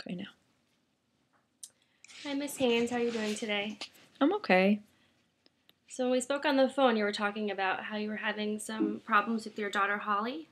Okay, now. Hi, Miss Haynes. How are you doing today? I'm okay. So when we spoke on the phone, you were talking about how you were having some problems with your daughter, Holly.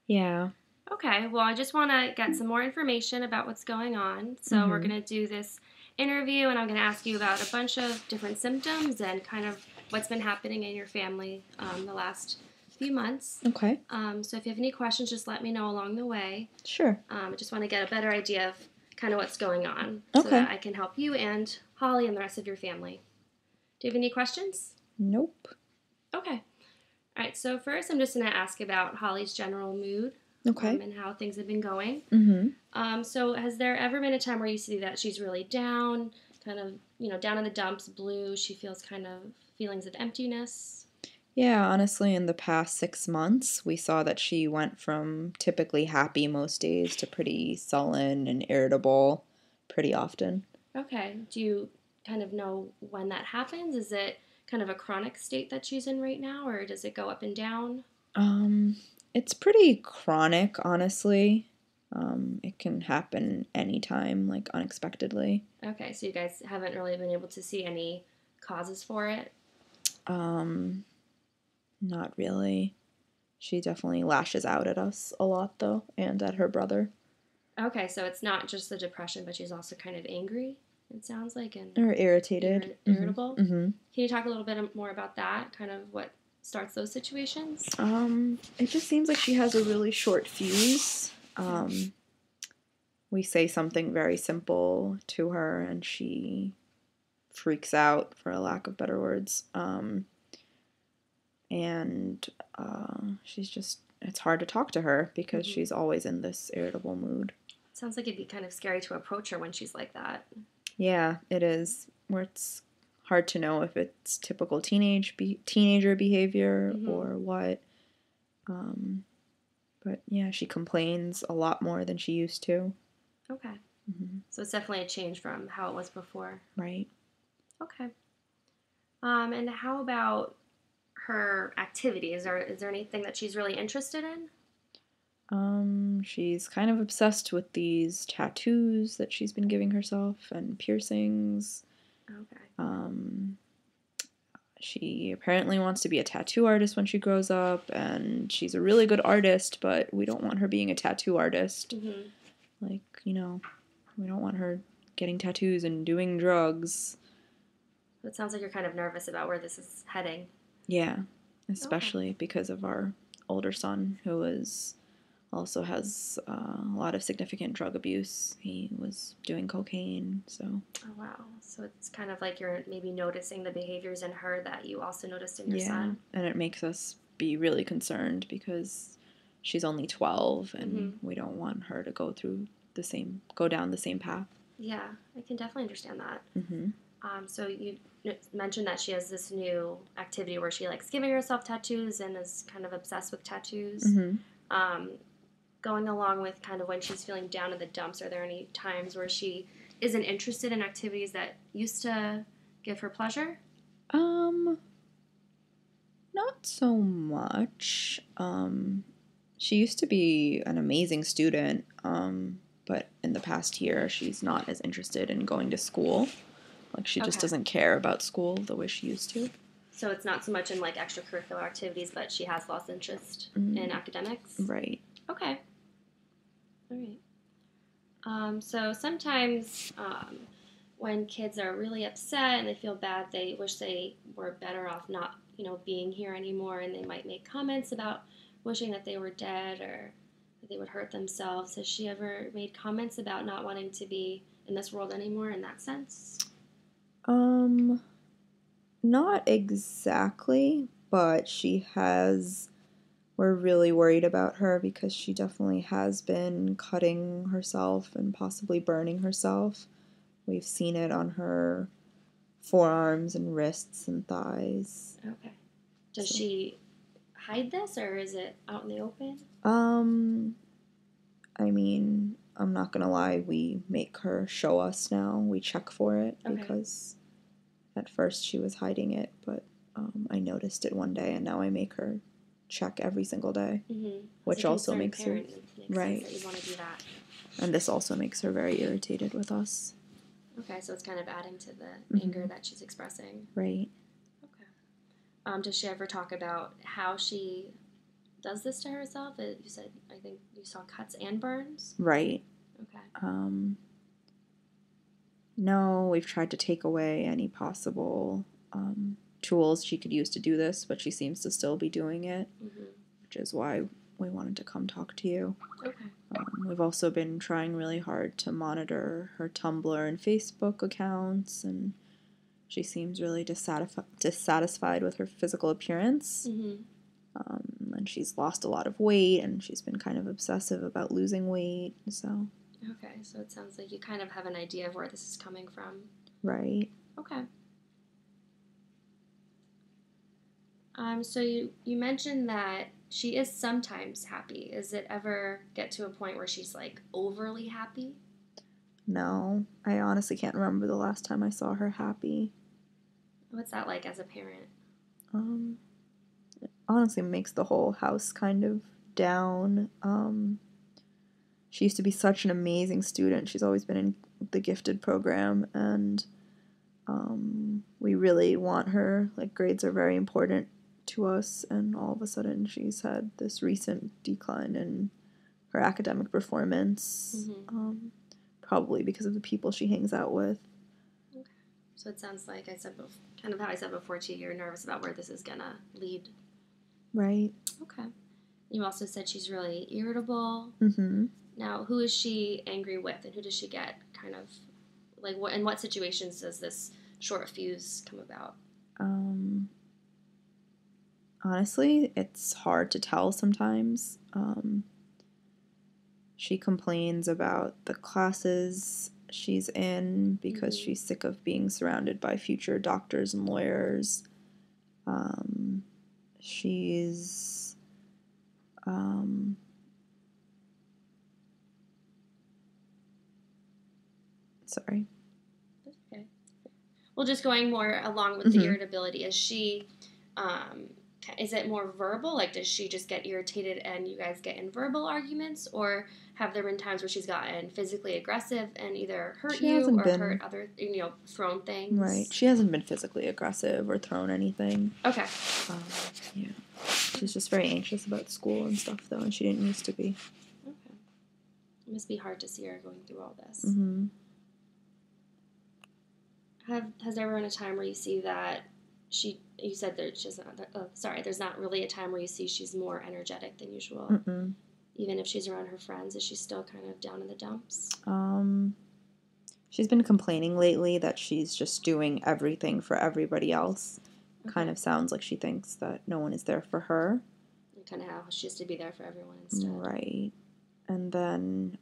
Yeah. Okay, well, I just want to get some more information about what's going on. So we're going to do this interview, and I'm going to ask you about a bunch of different symptoms and kind of what's been happening in your family the last few months. Okay. So if you have any questions, just let me know along the way. Sure. I just want to get a better idea of kind of what's going on so Okay. that I can help you and Holly and the rest of your family. Do you have any questions? Nope. Okay. All right, so first I'm just going to ask about Holly's general mood Okay. and how things have been going. Mm-hmm. So has there ever been a time where you see that she's really down, kind of, down in the dumps, blue, she feels kind of feelings of emptiness? Yeah, honestly, in the past 6 months, we saw that she went from typically happy most days to pretty sullen and irritable pretty often. Okay. Do you kind of know when that happens? Is it kind of a chronic state that she's in right now, or does it go up and down? It's pretty chronic, honestly. It can happen anytime, like unexpectedly. Okay, so you guys haven't really been able to see any causes for it? Um, Not really. She definitely lashes out at us a lot, though, and at her brother. Okay, so it's not just the depression, but she's also kind of angry, it sounds like, and Or irritated. irritable. Mm-hmm. Can you talk a little bit more about that, kind of what starts those situations? It just seems like she has a really short fuse. We say something very simple to her, and she freaks out, for a lack of better words. And she's just, it's hard to talk to her because she's always in this irritable mood. Sounds like it'd be kind of scary to approach her when she's like that. Yeah, it is. Where it's hard to know if it's typical teenager behavior or what. But yeah, she complains a lot more than she used to. Okay. So it's definitely a change from how it was before. Right. Okay. And how about her activities? Is there anything that she's really interested in? She's kind of obsessed with these tattoos that she's been giving herself and piercings. Okay. She apparently wants to be a tattoo artist when she grows up, and she's a really good artist, but we don't want her being a tattoo artist. Like, we don't want her getting tattoos and doing drugs. It sounds like you're kind of nervous about where this is heading. Yeah, especially because of our older son, who also has a lot of significant drug abuse. He was doing cocaine, so. Oh, wow. So it's kind of like you're maybe noticing the behaviors in her that you also noticed in your son. And it makes us be really concerned because she's only 12, and we don't want her to go down the same path. Yeah, I can definitely understand that. So you mentioned that she has this new activity where she likes giving herself tattoos and is kind of obsessed with tattoos. Going along with kind of when she's feeling down in the dumps, are there any times where she isn't interested in activities that used to give her pleasure? Not so much. She used to be an amazing student, but in the past year, she's not as interested in going to school. Like, she just doesn't care about school the way she used to. So it's not so much in, like, extracurricular activities, but she has lost interest in academics? Right. Okay. All right. So sometimes when kids are really upset and they feel bad, they wish they were better off not, being here anymore, and they might make comments about wishing that they were dead or that they would hurt themselves. Has she ever made comments about not wanting to be in this world anymore in that sense? Not exactly, but we're really worried about her because she definitely has been cutting herself and possibly burning herself. We've seen it on her forearms and wrists and thighs. Okay. Does she hide this, or is it out in the open? I mean, I'm not gonna lie, we make her show us now. We check for it because at first she was hiding it, but I noticed it one day, and now I make her check every single day, which also makes her right. Sense that you want to do that. And this also makes her very irritated with us. Okay, so it's kind of adding to the anger that she's expressing. Right. Okay. Does she ever talk about how she does this to herself? You said, I think you saw cuts and burns? Right. Okay. No, we've tried to take away any possible tools she could use to do this, but she seems to still be doing it, which is why we wanted to come talk to you. Okay. We've also been trying really hard to monitor her Tumblr and Facebook accounts, and she seems really dissatisfied with her physical appearance. And she's lost a lot of weight, and she's been kind of obsessive about losing weight, so... Okay, so it sounds like you kind of have an idea of where this is coming from. Right. Okay. So you mentioned that she is sometimes happy. Does it ever get to a point where she's, like, overly happy? No, I honestly can't remember the last time I saw her happy. What's that like as a parent? It honestly makes the whole house kind of down. She used to be such an amazing student. She's always been in the gifted program, and we really want her. Like, grades are very important to us, and all of a sudden she's had this recent decline in her academic performance, probably because of the people she hangs out with. Okay. So it sounds like I said before, kind of how I said before to you, you're nervous about where this is going to lead. Right. Okay. You also said she's really irritable. Mm-hmm. Now, who is she angry with, and who does she get kind of, like, what in what situations does this short fuse come about? Honestly, it's hard to tell sometimes. She complains about the classes she's in because she's sick of being surrounded by future doctors and lawyers. She's sorry. That's okay. Well, just going more along with the irritability, is it more verbal? Like, does she just get irritated and you guys get in verbal arguments? Or have there been times where she's gotten physically aggressive and either hurt you or hurt other, thrown things? Right. She hasn't been physically aggressive or thrown anything. Okay. Yeah. She's just very anxious about school and stuff, though, and she didn't used to be. Okay. It must be hard to see her going through all this. Mm-hmm. Has there ever been a time where you see that you said there's not really a time where you see she's more energetic than usual? Mm-mm. Even if she's around her friends, is she still kind of down in the dumps? She's been complaining lately that she's just doing everything for everybody else. Okay. Kind of sounds like she thinks that no one is there for her. And kind of how she has to be there for everyone instead. Right. And then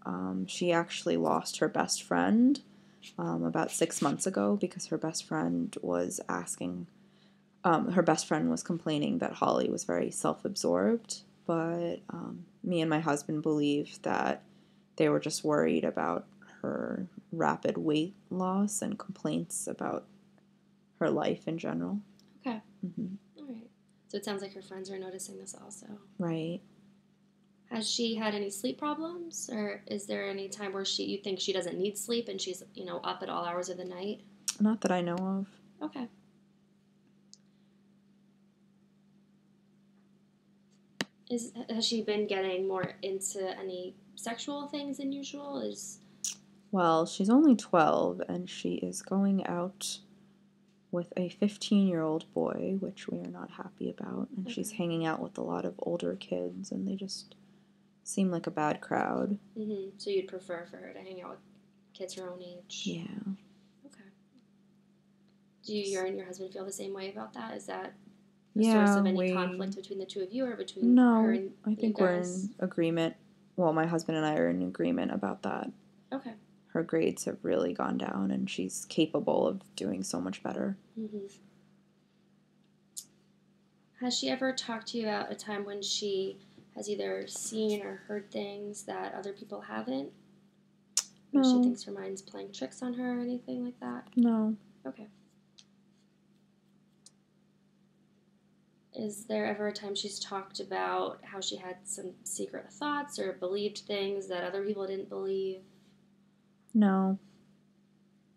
she actually lost her best friend about 6 months ago because her best friend was complaining that Holly was very self-absorbed, but me and my husband believe that they were just worried about her rapid weight loss and complaints about her life in general. Okay. All right. So it sounds like her friends are noticing this also. Right. Has she had any sleep problems, or is there any time where you think she doesn't need sleep and she's, up at all hours of the night? Not that I know of. Okay. Has she been getting more into any sexual things than usual? Well, she's only 12, and she is going out with a 15-year-old boy, which we are not happy about, and she's hanging out with a lot of older kids, and they just seem like a bad crowd. Mm-hmm. So you'd prefer for her to hang out with kids her own age? Yeah. Okay. Do you and your husband feel the same way about that? Is that a source of any conflict between the two of you, or between her and I think we're in agreement. Well, my husband and I are in agreement about that. Okay. Her grades have really gone down, and she's capable of doing so much better. Mm-hmm. Has she ever talked to you about a time when she has either seen or heard things that other people haven't? No. She thinks her mind's playing tricks on her or anything like that? No. Okay. Is there ever a time she's talked about how she had some secret thoughts or believed things that other people didn't believe? No.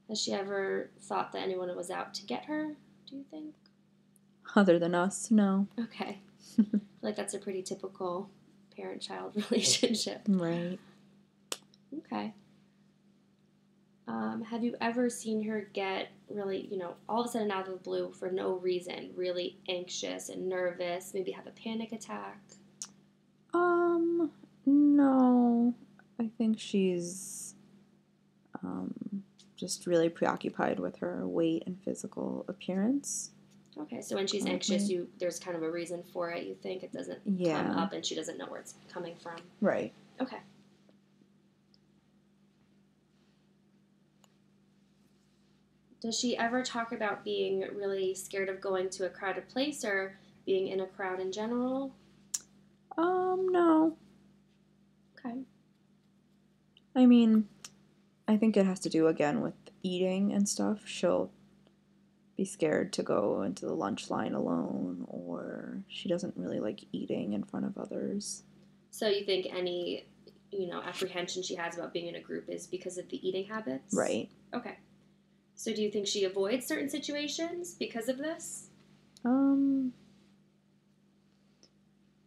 Has she ever thought that anyone was out to get her, do you think? Other than us, no. Okay. I feel like that's a pretty typical parent-child relationship. Right. Okay. Have you ever seen her get really, all of a sudden out of the blue for no reason, really anxious and nervous, maybe have a panic attack? No. I think she's just really preoccupied with her weight and physical appearance. Okay, so when she's anxious, there's kind of a reason for it. You think it doesn't come up and she doesn't know where it's coming from. Right. Okay. Does she ever talk about being really scared of going to a crowded place or being in a crowd in general? No. Okay. I mean, I think it has to do again with eating and stuff. She'll be scared to go into the lunch line alone, or she doesn't really like eating in front of others. So you think any, apprehension she has about being in a group is because of the eating habits? Right. Okay. So do you think she avoids certain situations because of this?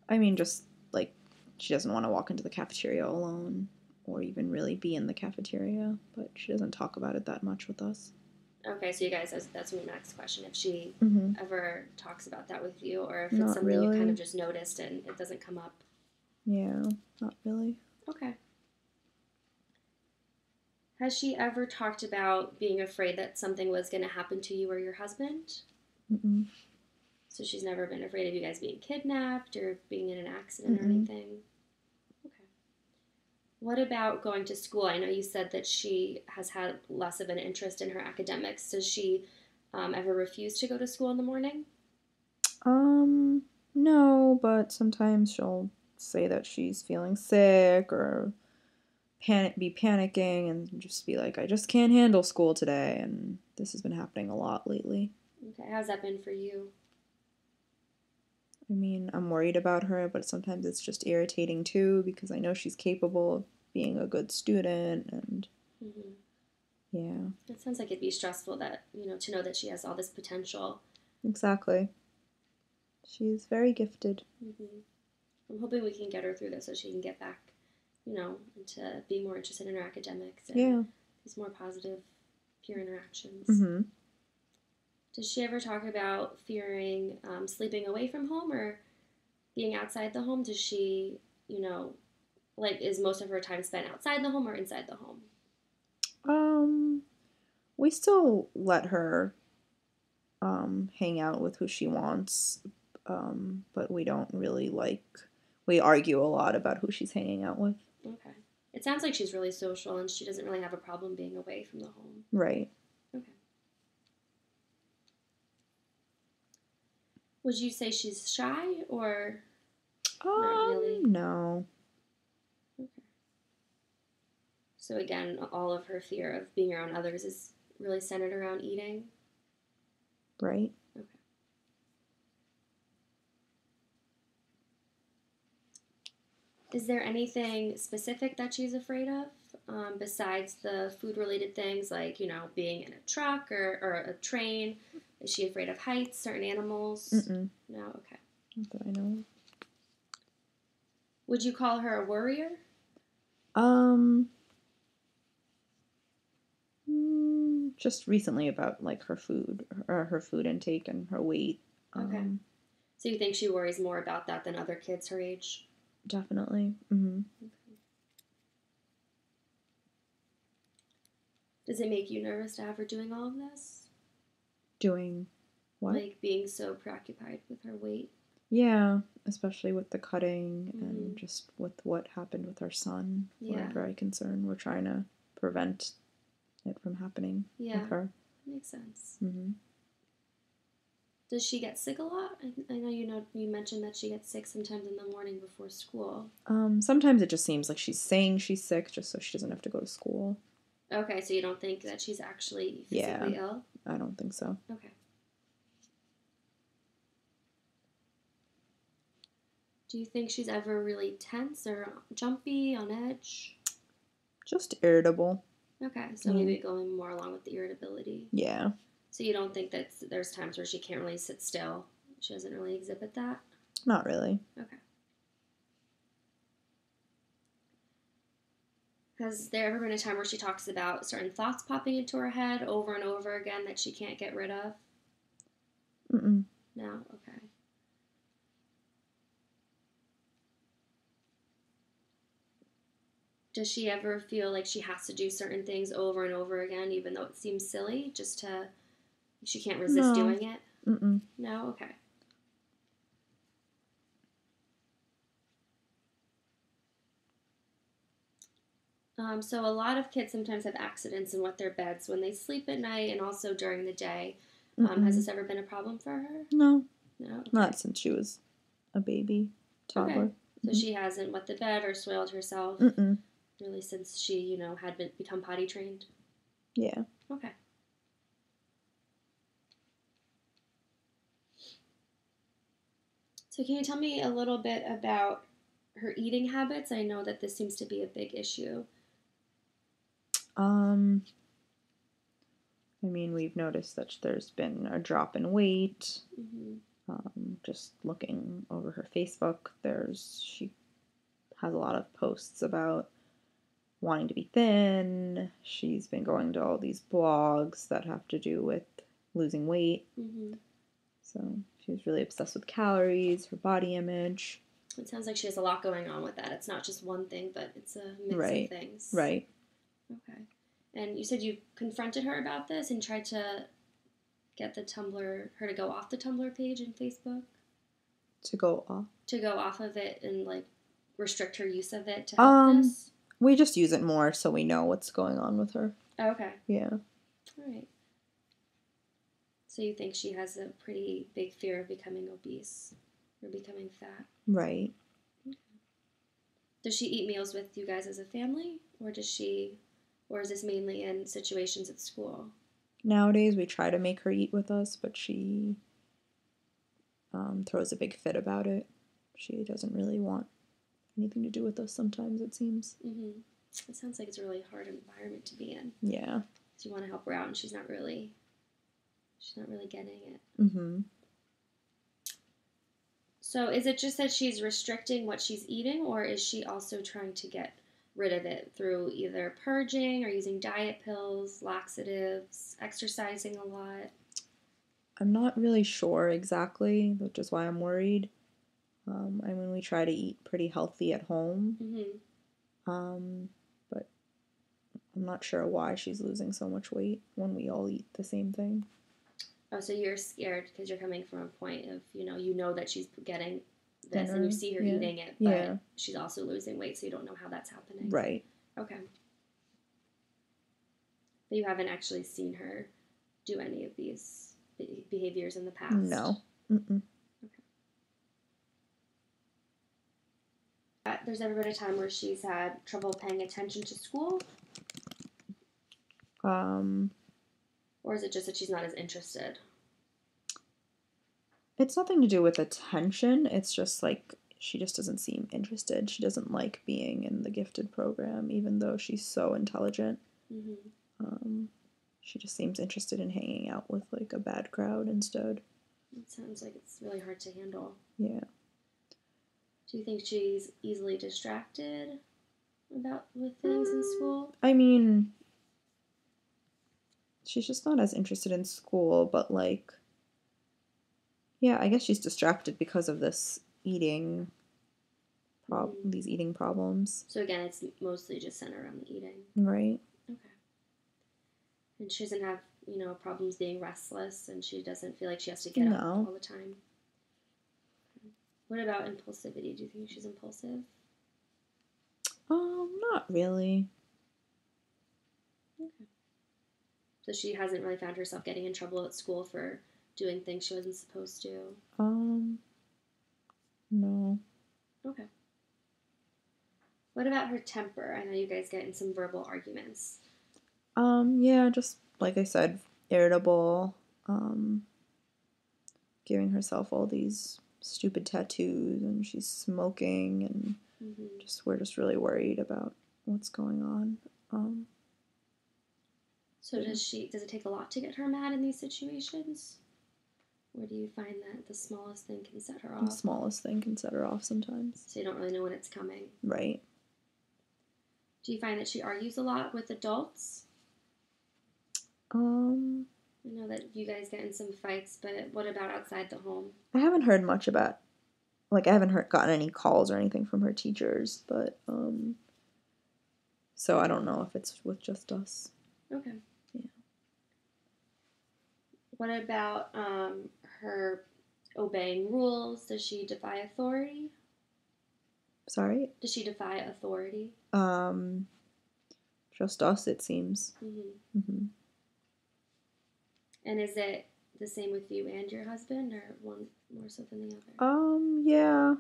I mean, just like she doesn't want to walk into the cafeteria alone or even really be in the cafeteria, but she doesn't talk about it that much with us. Okay, so you guys, that's my next question. If she ever talks about that with you, or if Not it's something really. you kind of just noticed and it doesn't come up. Yeah, not really. Okay. Has she ever talked about being afraid that something was going to happen to you or your husband? Mm-mm. So she's never been afraid of you guys being kidnapped or being in an accident or anything? Okay. What about going to school? I know you said that she has had less of an interest in her academics. Does she ever refuse to go to school in the morning? No, but sometimes she'll say that she's feeling sick or be panicking and just be like, I just can't handle school today, and this has been happening a lot lately. Okay, how's that been for you? I mean, I'm worried about her, but sometimes it's just irritating too because I know she's capable of being a good student, and yeah. It sounds like it'd be stressful that, to know that she has all this potential. Exactly. She's very gifted. I'm hoping we can get her through this so she can get back, into being more interested in her academics and these more positive peer interactions. Does she ever talk about fearing sleeping away from home or being outside the home? Does she, is most of her time spent outside the home or inside the home? We still let her hang out with who she wants, but we don't really we argue a lot about who she's hanging out with. Okay. It sounds like she's really social and she doesn't really have a problem being away from the home. Right. Okay. Would you say she's shy or not really? No. Okay. So again, all of her fear of being around others is really centered around eating? Right. Okay. Is there anything specific that she's afraid of besides the food-related things like, being in a truck or a train? Is she afraid of heights, certain animals? No? Okay. Not that I know. Would you call her a worrier? Just recently about her food intake and her weight. Okay. So you think she worries more about that than other kids her age? Definitely. Okay. Does it make you nervous to have her doing all of this? Doing what? Like being so preoccupied with her weight? Yeah, especially with the cutting and just with what happened with our son. Yeah. We're very concerned. We're trying to prevent it from happening with her. Makes sense. Does she get sick a lot? I know you mentioned that she gets sick sometimes in the morning before school. Sometimes it just seems like she's saying she's sick just so she doesn't have to go to school. Okay, so you don't think that she's actually physically ill? I don't think so. Okay. Do you think she's ever really tense or jumpy, on edge? Just irritable. Okay, so maybe going more along with the irritability. Yeah. So you don't think that there's times where she can't really sit still? She doesn't really exhibit that? Not really. Okay. Has there ever been a time where she talks about certain thoughts popping into her head over and over again that she can't get rid of? Mm-mm. No? Okay. Does she ever feel like she has to do certain things over and over again, even though it seems silly, just to, she can't resist No. doing it? Mm-mm. No? Okay. So a lot of kids sometimes have accidents in wet their beds when they sleep at night and also during the day. Has this ever been a problem for her? No. No? Okay. Not since she was a baby, toddler. Okay. So she hasn't wet the bed or soiled herself Mm-mm. really since she, had become potty trained? Yeah. Okay. So can you tell me a little bit about her eating habits? I know that this seems to be a big issue. I mean, we've noticed that there's been a drop in weight. Mm-hmm. Just looking over her Facebook, she has a lot of posts about wanting to be thin. She's been going to all these blogs that have to do with losing weight. Mm-hmm. So she's really obsessed with calories, her body image. It sounds like she has a lot going on with that. It's not just one thing, but it's a mix of things. Right. Okay. And you said you confronted her about this and tried to get her to go off the Tumblr page in Facebook? To go off? To go off of it and, restrict her use of it to help this? We just use it more so we know what's going on with her. Oh, okay. Yeah. All right. So you think she has a pretty big fear of becoming obese or becoming fat? Right. Okay. Does she eat meals with you guys as a family, or is this mainly in situations at school? Nowadays, we try to make her eat with us, but she throws a big fit about it. She doesn't really want anything to do with us sometimes, it seems. Mm-hmm. It sounds like it's a really hard environment to be in. Yeah. So you want to help her out, and she's not really getting it. Mm-hmm. So is it just that she's restricting what she's eating, or is she also trying to get rid of it through either purging or using diet pills, laxatives, exercising a lot? I'm not really sure exactly, which is why I'm worried. I mean, we try to eat pretty healthy at home. Mm-hmm. But I'm not sure why she's losing so much weight when we all eat the same thing. Oh, so you're scared because you're coming from a point of, you know that she's getting this Dinner, and you see her yeah. eating it, but she's also losing weight, so you don't know how that's happening. Right. Okay. But you haven't actually seen her do any of these behaviors in the past? No. Mm-mm. Okay. There's ever been a time where she's had trouble paying attention to school? Or is it just that she's not as interested? It's nothing to do with attention. It's just she just doesn't seem interested. She doesn't like being in the gifted program, even though she's so intelligent. Mm-hmm. She just seems interested in hanging out with a bad crowd instead. It sounds like it's really hard to handle. Yeah. Do you think she's easily distracted with things in school? I mean, she's just not as interested in school, but yeah, I guess she's distracted because of this eating these eating problems. So again, it's mostly just centered around the eating. Right. Okay. And she doesn't have, problems being restless, and she doesn't feel like she has to get up all the time. Okay. What about impulsivity? Do you think she's impulsive? Not really. Okay. So she hasn't really found herself getting in trouble at school for doing things she wasn't supposed to? No. Okay. What about her temper? I know you guys get in some verbal arguments. Yeah, just like I said, irritable, giving herself all these stupid tattoos, and she's smoking, and we're just really worried about what's going on. So does it take a lot to get her mad in these situations? Or do you find that the smallest thing can set her off? The smallest thing can set her off sometimes. So you don't really know when it's coming. Right. Do you find that she argues a lot with adults? I know that you guys get in some fights, but what about outside the home? I haven't heard much about, I haven't gotten any calls or anything from her teachers, but, so I don't know if it's with just us. Okay. Yeah. What about her obeying rules? Does she defy authority? Sorry? Does she defy authority? Just us, it seems. And is it the same with you and your husband, or one more so than the other? Yeah.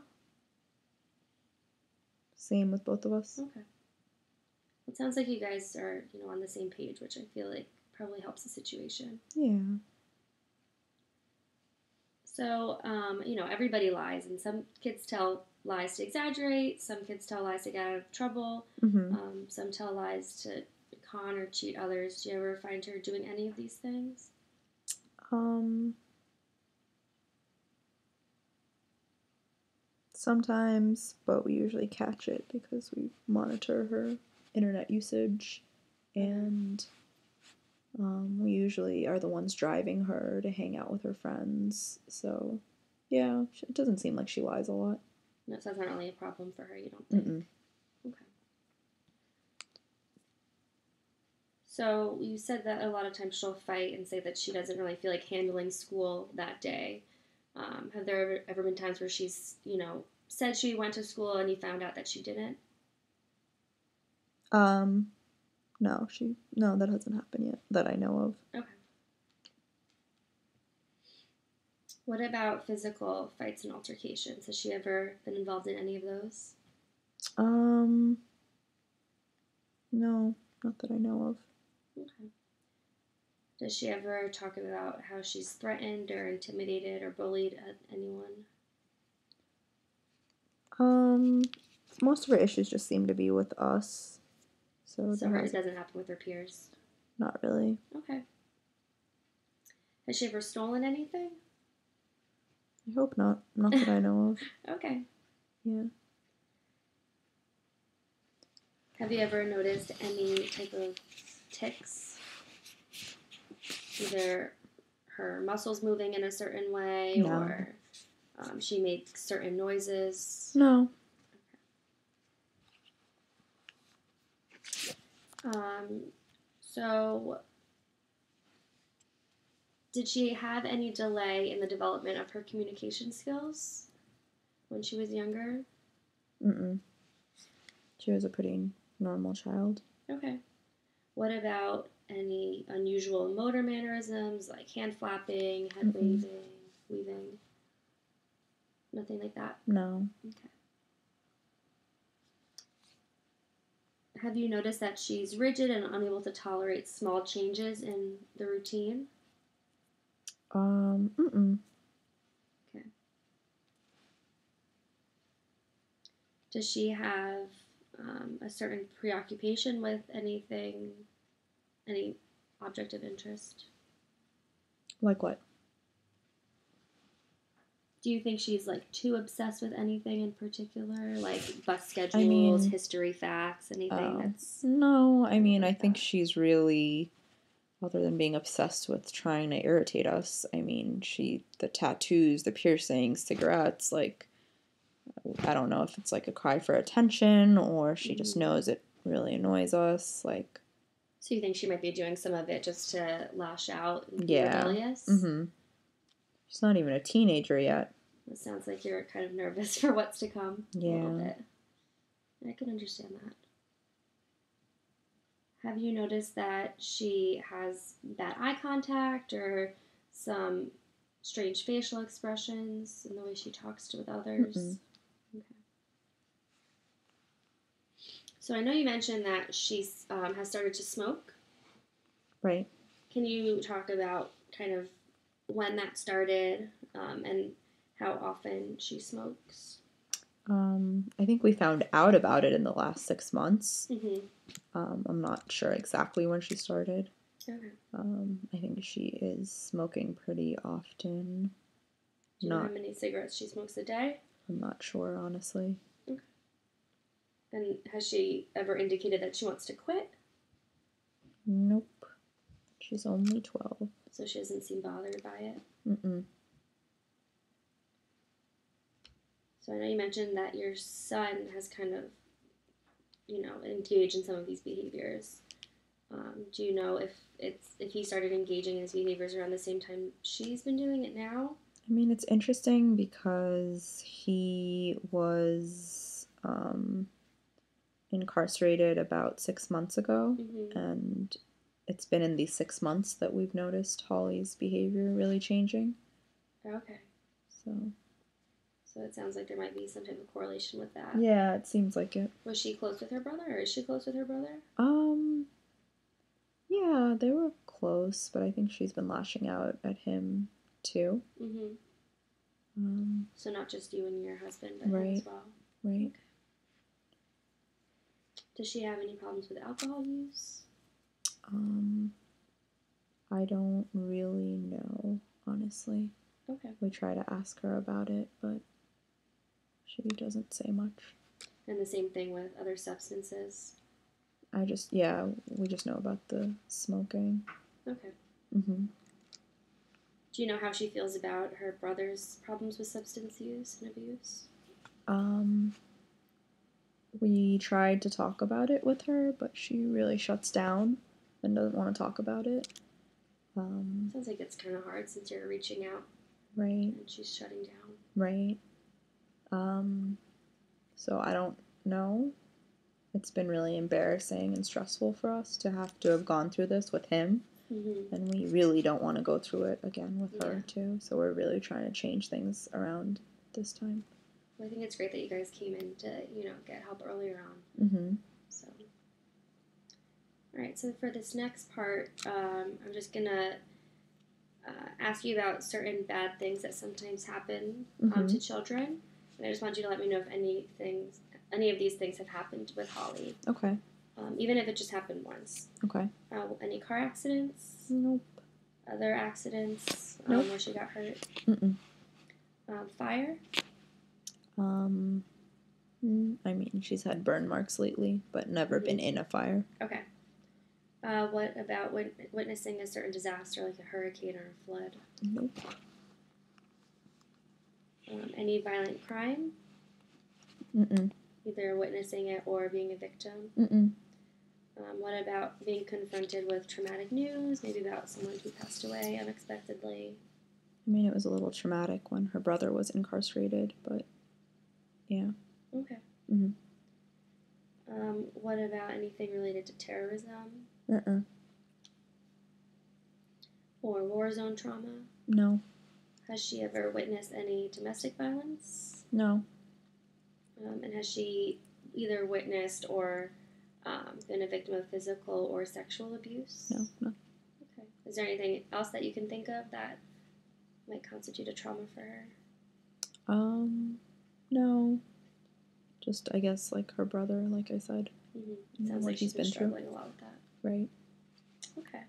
Same with both of us. Okay. It sounds like you guys are, on the same page, which I feel like probably helps the situation. Yeah. So, everybody lies, and some kids tell lies to exaggerate, some kids tell lies to get out of trouble, some tell lies to con or cheat others. Do you ever find her doing any of these things? Sometimes, but we usually catch it because we monitor her internet usage, and we usually are the ones driving her to hang out with her friends. So, yeah, it doesn't seem like she lies a lot. No, so that's not really a problem for her, you don't think? Okay. So you said that a lot of times she'll fight and say that she doesn't really feel like handling school that day. Have there ever been times where she's, said she went to school and you found out that she didn't? No, that hasn't happened yet, that I know of. Okay. What about physical fights and altercations? Has she ever been involved in any of those? No, not that I know of. Okay. Does she ever talk about how she's threatened or intimidated or bullied at anyone? Most of her issues just seem to be with us. So it doesn't happen with her peers? Not really. Okay. Has she ever stolen anything? I hope not. Not that I know of. Okay. Yeah. Have you ever noticed any type of tics? Either her muscles moving in a certain way, no. Or she makes certain noises? No. So, did she have any delay in the development of her communication skills when she was younger? She was a pretty normal child. Okay. What about any unusual motor mannerisms, like hand flapping, head waving, weaving? Nothing like that? No. Okay. Have you noticed that she's rigid and unable to tolerate small changes in the routine? Okay. Does she have a certain preoccupation with any object of interest? Like what? Do you think she's too obsessed with anything in particular, like bus schedules, history facts, anything that's? No, I think she's really, other than being obsessed with trying to irritate us, the tattoos, the piercings, cigarettes, I don't know if it's a cry for attention or she just knows it really annoys us, So you think she might be doing some of it just to lash out and be yeah. rebellious? She's not even a teenager yet. It sounds like you're kind of nervous for what's to come. Yeah. A little bit. I can understand that. Have you noticed that she has bad eye contact or some strange facial expressions in the way she talks with others? Okay. So I know you mentioned that she has started to smoke. Right. Can you talk about kind of when that started and how often she smokes? I think we found out about it in the last 6 months. Mm-hmm. I'm not sure exactly when she started. Okay. I think she is smoking pretty often. Do you know how many cigarettes she smokes a day? I'm not sure, honestly. Okay. And has she ever indicated that she wants to quit? Nope. She's only 12. So she doesn't seem bothered by it? Mm-mm. So I know you mentioned that your son has kind of, engaged in some of these behaviors. Do you know if he started engaging in his behaviors around the same time she's been doing it now? I mean, it's interesting because he was incarcerated about 6 months ago, Mm-hmm. and it's been in these 6 months that we've noticed Holly's behavior really changing. Okay. So it sounds like there might be some type of correlation with that. Yeah, it seems like it. Was she close with her brother, or is she close with her brother? Yeah, they were close, but I think she's been lashing out at him too. Mm-hmm. So not just you and your husband, but right, him as well. Right. Okay. Does she have any problems with alcohol use? I don't really know, honestly. Okay. We try to ask her about it, but she doesn't say much. And the same thing with other substances? We just know about the smoking. Okay. Mm-hmm. Do you know how she feels about her brother's problems with substance use and abuse? We tried to talk about it with her, but she really shuts down and doesn't want to talk about it. Sounds like it's kind of hard since you're reaching out. Right. And she's shutting down. Right. So I don't know. It's been really embarrassing and stressful for us to have gone through this with him. Mm-hmm. And we really don't want to go through it again with her, too. So we're really trying to change things around this time. Well, I think it's great that you guys came in to, get help earlier on. Mm-hmm. So, all right. So for this next part, I'm just gonna ask you about certain bad things that sometimes happen to children, and I just want you to let me know if any of these things have happened with Holly. Okay. Even if it just happened once. Okay. Any car accidents? Nope. Other accidents Nope. where she got hurt? Mm-mm. Fire? I mean, she's had burn marks lately, but never been in a fire. Okay. What about witnessing a certain disaster like a hurricane or a flood? Nope. Any violent crime? Mm-mm. Either witnessing it or being a victim? Mm-mm. What about being confronted with traumatic news, maybe about someone who passed away unexpectedly? I mean, it was a little traumatic when her brother was incarcerated, but yeah. Okay. Mm-hmm. What about anything related to terrorism? Or war zone trauma? No. Has she ever witnessed any domestic violence? No. And has she either witnessed or been a victim of physical or sexual abuse? No. Okay. Is there anything else that you can think of that might constitute a trauma for her? No. Just, I guess, like her brother, like I said. Mm-hmm. Sounds like she's been struggling a lot with that. Right. Okay.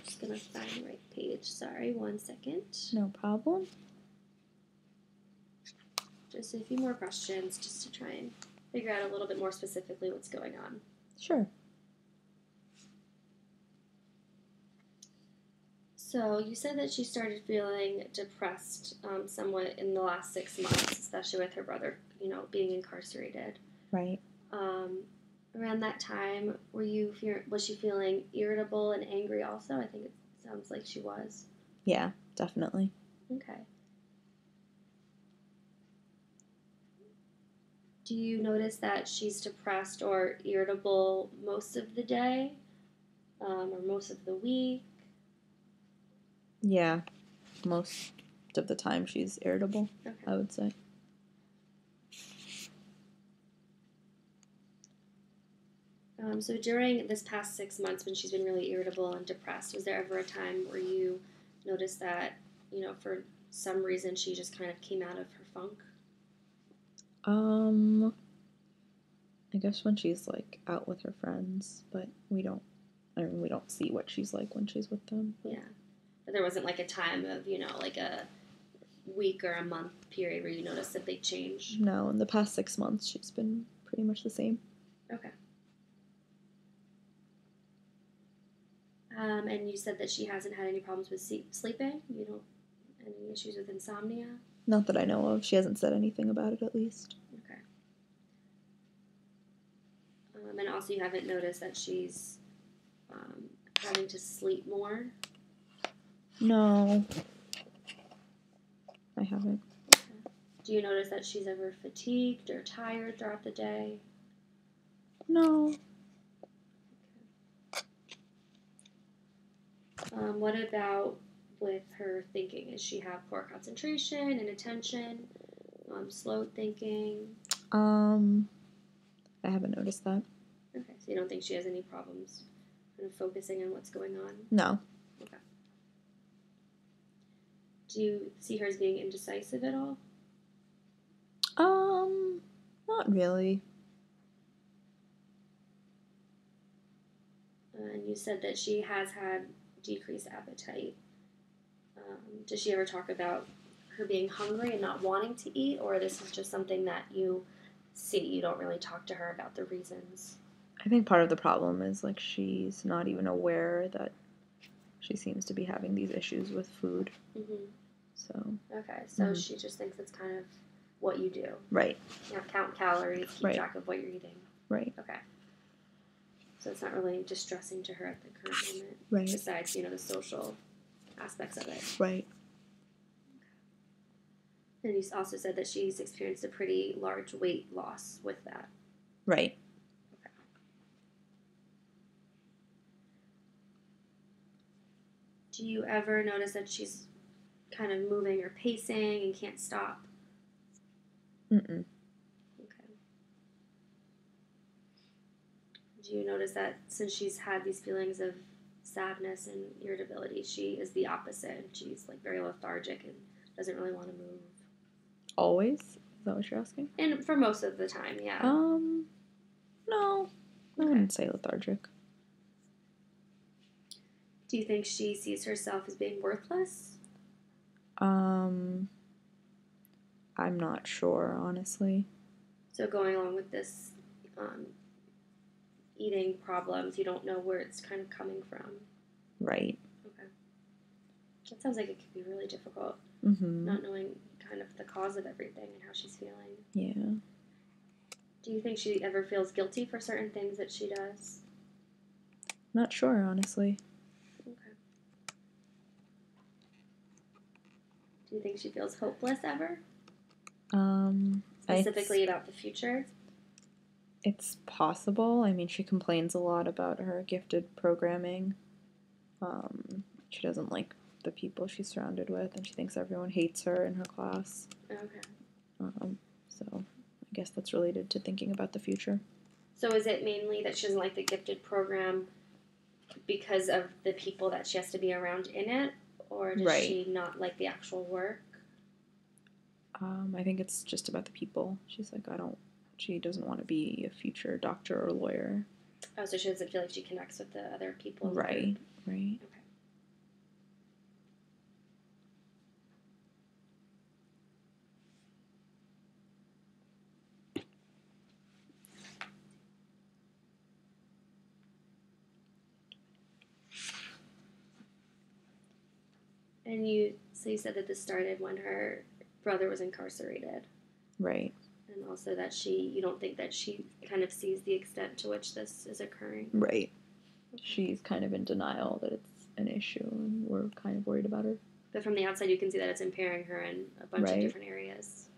Just gonna find the right page. Sorry, 1 second. No problem. Just a few more questions just to try and figure out a little bit more specifically what's going on. Sure. So you said that she started feeling depressed somewhat in the last 6 months, especially with her brother, being incarcerated. Right. Around that time, was she feeling irritable and angry also? I think it sounds like she was. Yeah, definitely. Okay. Do you notice that she's depressed or irritable most of the day or most of the week? Yeah, most of the time she's irritable, okay. I would say. So during this past 6 months when she's been really irritable and depressed, was there ever a time where you noticed that, for some reason she just kind of came out of her funk? I guess when she's like out with her friends, but we don't see what she's like when she's with them. Yeah. But there wasn't like a time of, like a week or a month period where you noticed a big change? No, in the past 6 months she's been pretty much the same. Okay. And you said that she hasn't had any problems with sleeping? You don't, any issues with insomnia? Not that I know of. She hasn't said anything about it, at least. Okay. And also you haven't noticed that she's having to sleep more? No, I haven't. Okay. Do you notice that she's ever fatigued or tired throughout the day? No. What about with her thinking? Does she have poor concentration and attention? Slow thinking? I haven't noticed that. Okay, so you don't think she has any problems kind of focusing on what's going on? No. Okay. Do you see her as being indecisive at all? Not really. And you said that she has had decreased appetite. Does she ever talk about her being hungry and not wanting to eat, or this is just something that you see? You don't really talk to her about the reasons? I think part of the problem is like she's not even aware that she seems to be having these issues with food. Mm-hmm. So. Okay, so she just thinks it's kind of what you do. Right. Count calories, keep track of what you're eating. Right. Okay. So it's not really distressing to her at the current moment. Right. Besides, the social aspects of it. Right. And you also said that she's experienced a pretty large weight loss with that. Right. Okay. Do you ever notice that she's kind of moving or pacing and can't stop? Mm-mm. Okay. Do you notice that since she's had these feelings of sadness and irritability, she is the opposite? She's like very lethargic and doesn't really want to move. Always? Is that what you're asking? And for most of the time, yeah. No. I wouldn't say lethargic. Do you think she sees herself as being worthless? I'm not sure, honestly. So going along with this eating problems, you don't know where it's kind of coming from. Right. Okay. That sounds like it could be really difficult. Mm-hmm. Not knowing kind of the cause of everything and how she's feeling. Yeah. Do you think she ever feels guilty for certain things that she does? Not sure, honestly. Okay. Do you think she feels hopeless ever? Specifically about the future? It's possible. I mean, she complains a lot about her gifted programming. She doesn't like the people she's surrounded with, and she thinks everyone hates her in her class. Okay. So I guess that's related to thinking about the future. So is it mainly that she doesn't like the gifted program because of the people that she has to be around in it, or does she not like the actual work? I think it's just about the people. She's like, she doesn't want to be a future doctor or lawyer. Oh, so she doesn't feel like she connects with the other people in the Right. group. Okay. And you said that this started when her brother was incarcerated. Right. And also that you don't think that she kind of sees the extent to which this is occurring. Right. Okay. She's kind of in denial that it's an issue, and we're kind of worried about her. But from the outside, you can see that it's impairing her in a bunch of different areas.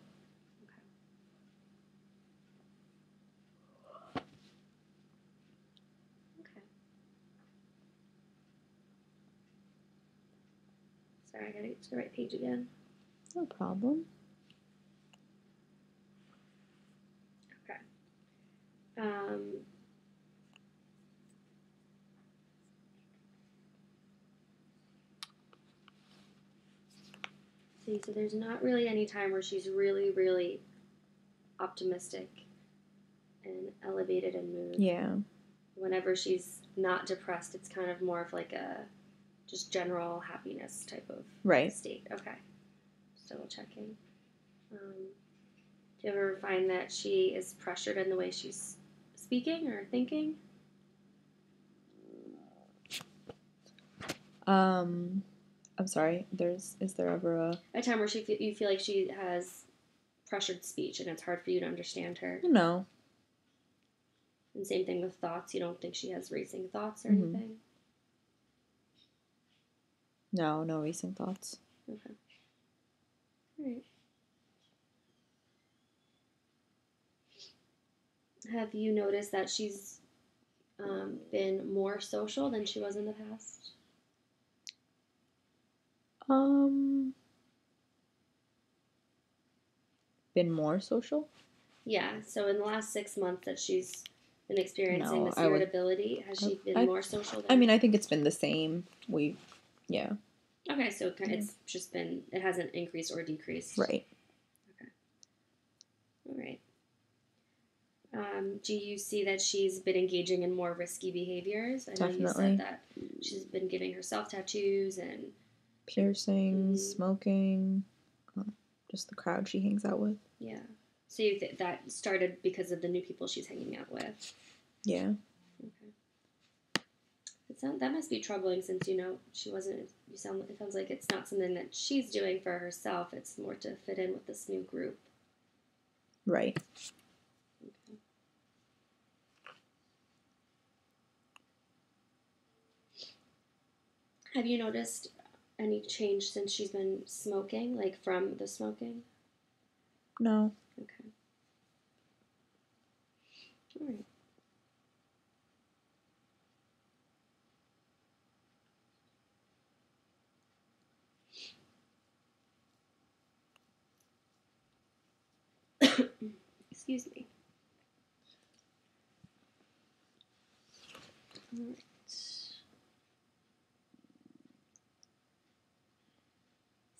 Okay. Sorry, I gotta get to the right page again. No problem. Okay. See, so there's not really any time where she's really, really optimistic and elevated in mood. Yeah. Whenever she's not depressed, it's kind of more of like a just general happiness type of Right. state. Okay. Just double checking. Do you ever find that she is pressured in the way she's speaking or thinking? I'm sorry. Is there ever A time where you feel like she has pressured speech and it's hard for you to understand her? No. And same thing with thoughts. You don't think she has racing thoughts or Mhm. anything? No racing thoughts. Okay. All right. Have you noticed that she's been more social than she was in the past? Been more social? Yeah. So in the last 6 months that she's been experiencing No, this I would. irritability, has she been more social? I mean, I think it's been the same. Yeah. Okay, so it's just been, it hasn't increased or decreased. Right. Okay. All right. Do you see that she's been engaging in more risky behaviors? I know you said that she's been giving herself tattoos and piercings, smoking, just the crowd she hangs out with. Yeah. So you think that started because of the new people she's hanging out with? Yeah. Okay. That must be troubling since she wasn't. It sounds like it's not something that she's doing for herself. It's more to fit in with this new group. Right. Okay. Have you noticed any change since she's been smoking, like from the smoking? No. Okay. All right. Excuse me. All right.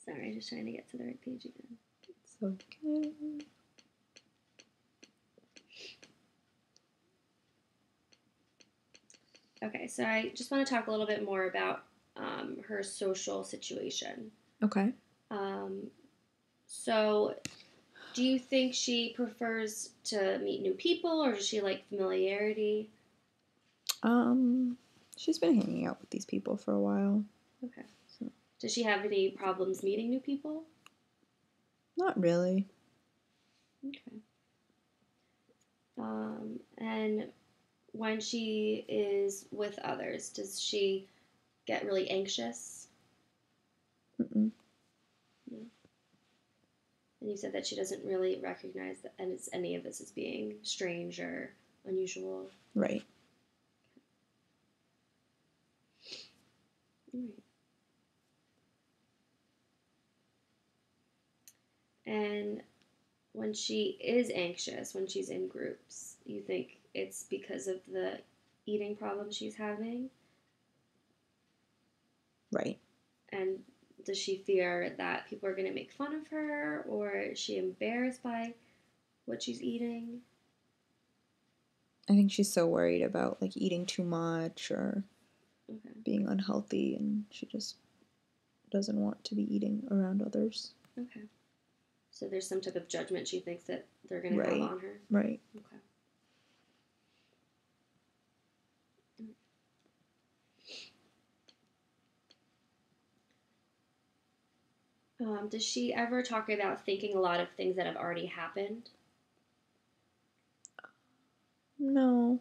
Sorry, just trying to get to the right page again. It's okay. Okay, so I just want to talk a little bit more about her social situation. Okay. So, do you think she prefers to meet new people, or does she like familiarity? She's been hanging out with these people for a while. Okay. So, does she have any problems meeting new people? Not really. Okay. And when she is with others, does she get really anxious? Mm-mm. No. And you said that she doesn't really recognize any of this as being strange or unusual. Right. All right. And when she is anxious, when she's in groups, you think it's because of the eating problem she's having? Right. And does she fear that people are going to make fun of her, or is she embarrassed by what she's eating? I think she's so worried about like eating too much or being unhealthy, and she just doesn't want to be eating around others. Okay. So there's some type of judgment she thinks that they're going to have on her? Right. Okay. Does she ever talk about thinking a lot of things that have already happened? No.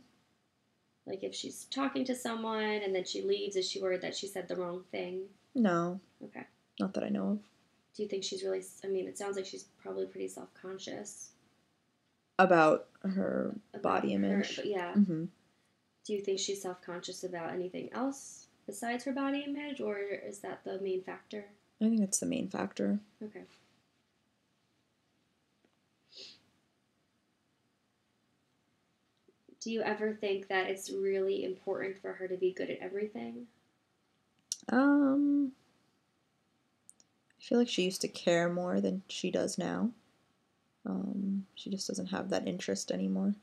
Like if she's talking to someone and then she leaves, is she worried that she said the wrong thing? No. Okay. Not that I know of. Do you think she's really, it sounds like she's probably pretty self-conscious. About her body image? Yeah. Mm-hmm. Do you think she's self-conscious about anything else besides her body image, or is that the main factor? I think that's the main factor. Okay. Do you ever think that it's really important for her to be good at everything? I feel like she used to care more than she does now. She just doesn't have that interest anymore.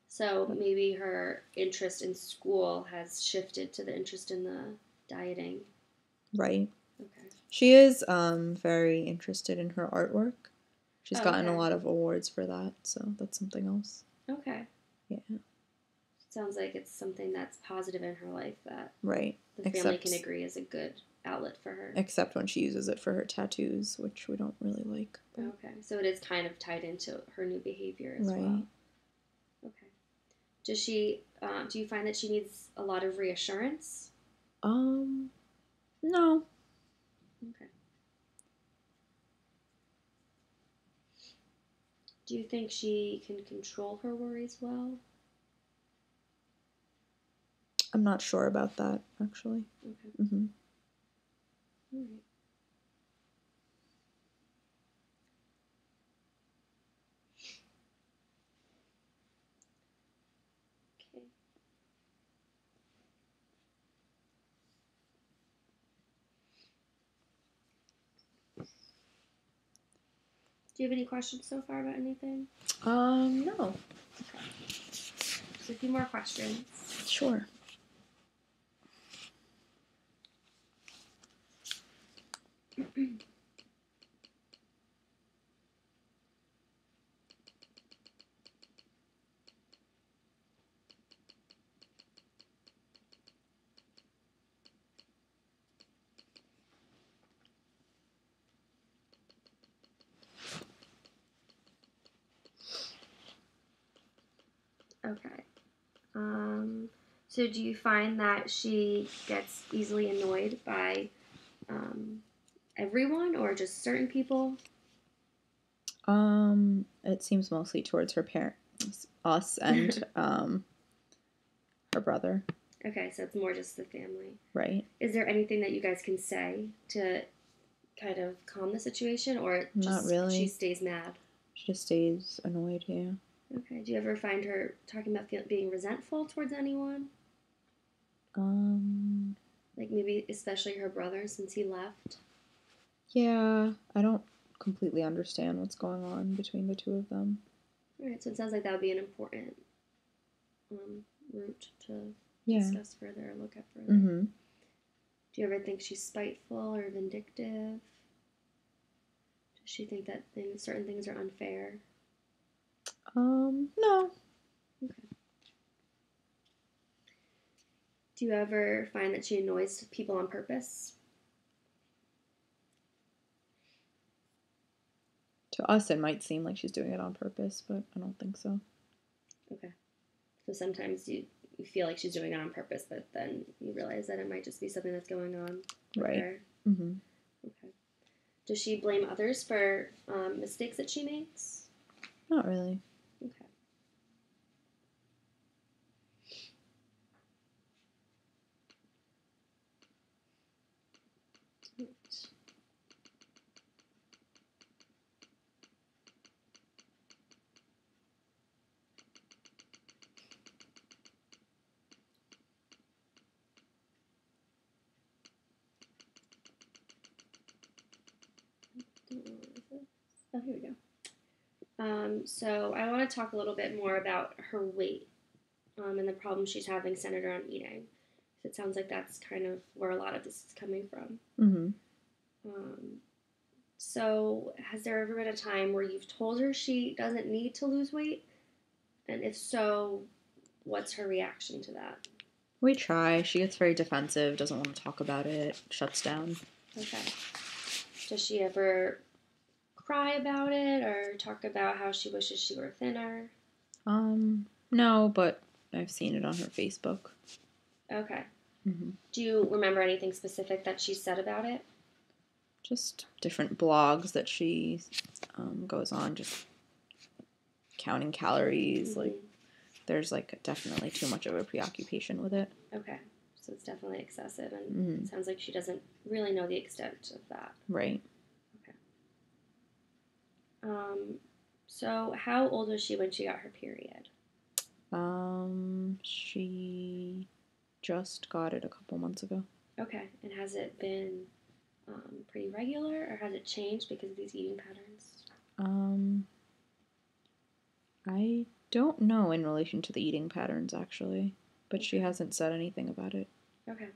So maybe her interest in school has shifted to the interest in the dieting. Right. Okay. She is very interested in her artwork. She's gotten okay. a lot of awards for that, so that's something else. Okay. Yeah. Sounds like it's something that's positive in her life that Right. the family can agree is a good outlet for her. Except when she uses it for her tattoos, which we don't really like. But. Okay. So it is kind of tied into her new behavior as right. well. Okay. Does she, do you find that she needs a lot of reassurance? No. Okay. Do you think she can control her worries well? I'm not sure about that, actually. Okay. Mm-hmm. All right. Okay. Do you have any questions so far about anything? No. Okay. Just a few more questions. Sure. Okay. So do you find that she gets easily annoyed by everyone or just certain people? It seems mostly towards her parents, us, and her brother. Okay, so it's more just the family. Right. Is there anything that you guys can say to kind of calm the situation, or just Not really. she stays mad? She just stays annoyed, yeah. Okay. Do you ever find her talking about being resentful towards anyone? Like maybe especially her brother since he left? Yeah, I don't completely understand what's going on between the two of them. Alright, so it sounds like that would be an important route to discuss further or look at further. Mm-hmm. Do you ever think she's spiteful or vindictive? Does she think that certain things are unfair? No. Okay. Do you ever find that she annoys people on purpose? To us, it might seem like she's doing it on purpose, but I don't think so. Okay. So sometimes you feel like she's doing it on purpose, but then you realize that it might just be something that's going on with her. Mm-hmm. Okay. Does she blame others for mistakes that she makes? Not really. Okay. Right. Oh, here we go. So I want to talk a little bit more about her weight and the problem she's having centered around eating. So it sounds like that's kind of where a lot of this is coming from. Mm-hmm. So has there ever been a time where you've told her she doesn't need to lose weight? And if so, what's her reaction to that? We try. She gets very defensive, doesn't want to talk about it, shuts down. Okay. Does she ever cry about it or talk about how she wishes she were thinner? No, but I've seen it on her Facebook. Okay. Mm-hmm. Do you remember anything specific that she said about it? Just different blogs that she goes on, just counting calories. Mm-hmm. Like, there's definitely too much of a preoccupation with it. Okay. So it's definitely excessive, and it sounds like she doesn't really know the extent of that. Right. Okay. So how old was she when she got her period? She just got it a couple months ago. Okay. And has it been pretty regular, or has it changed because of these eating patterns? I don't know in relation to the eating patterns actually, but she Okay. hasn't said anything about it. Okay.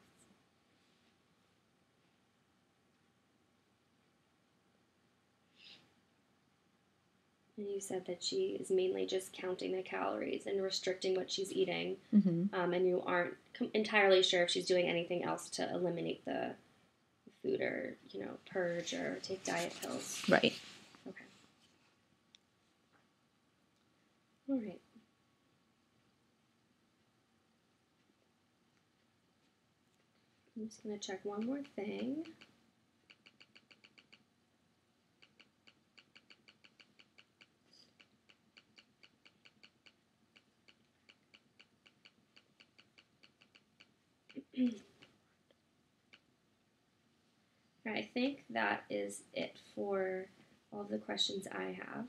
And you said that she is mainly just counting the calories and restricting what she's eating, Mm-hmm. and you aren't entirely sure if she's doing anything else to eliminate the food, or purge or take diet pills. Right. Okay. All right. I'm just gonna check one more thing. I think that is it for all of the questions I have.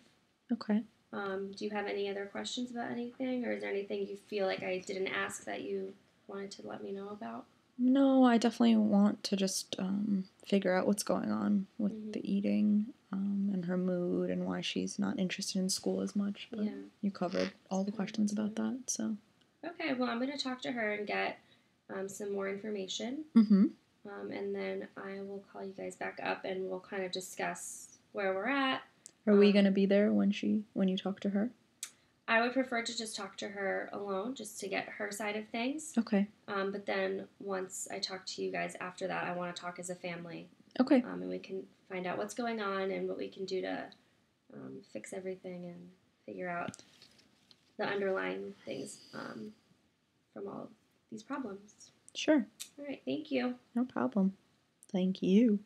Okay. Do you have any other questions about anything, or is there anything you feel like I didn't ask that you wanted to let me know about? No, I definitely want to just figure out what's going on with Mm-hmm. the eating and her mood and why she's not interested in school as much. But Yeah. you covered all the questions about that, so. Okay, well, I'm going to talk to her and get some more information. Mm-hmm. And then I will call you guys back up and we'll kind of discuss where we're at. Are we gonna be there when you talk to her? I would prefer to just talk to her alone, just to get her side of things. Okay. But then once I talk to you guys after that, I want to talk as a family. Okay. And we can find out what's going on and what we can do to fix everything and figure out the underlying things from all these problems. Sure. All right, thank you. No problem. Thank you.